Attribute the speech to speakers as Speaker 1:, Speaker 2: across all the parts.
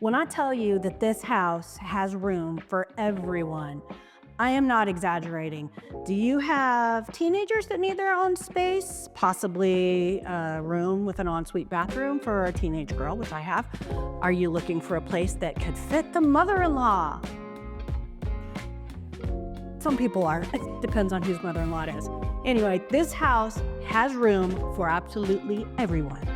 Speaker 1: When I tell you that this house has room for everyone, I am not exaggerating. Do you have teenagers that need their own space? Possibly a room with an ensuite bathroom for a teenage girl, which I have. Are you looking for a place that could fit the mother-in-law? Some people are. It depends on whose mother-in-law it is. Anyway, this house has room for absolutely everyone.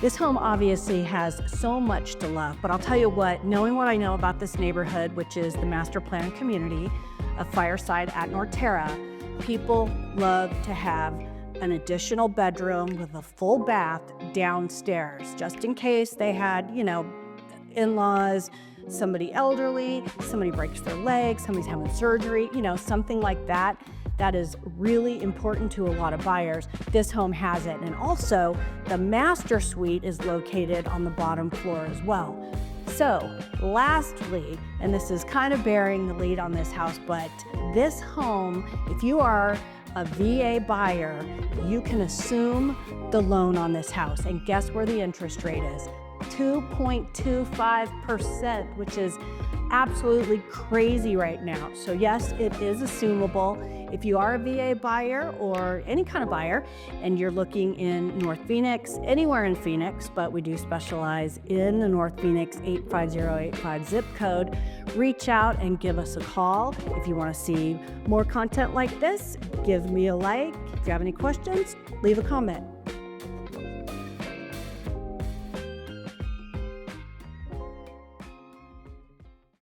Speaker 1: This home obviously has so much to love, but I'll tell you what, knowing what I know about this neighborhood, which is the master plan community of Fireside at Norterra, people love to have an additional bedroom with a full bath downstairs, just in case they had, in-laws, somebody elderly, somebody breaks their leg, somebody's having surgery, something like that. That is really important to a lot of buyers. This home has it. And also, the master suite is located on the bottom floor as well. So, lastly, and this is kind of bearing the lead on this house, but this home, if you are a VA buyer, you can assume the loan on this house. And guess where the interest rate is? 2.25%, which is absolutely crazy right now. So yes, it is assumable. If you are a VA buyer or any kind of buyer and you're looking in North Phoenix, anywhere in Phoenix, but we do specialize in the North Phoenix 85085 zip code, reach out and give us a call. If you want to see more content like this, give me a like. If you have any questions, leave a comment.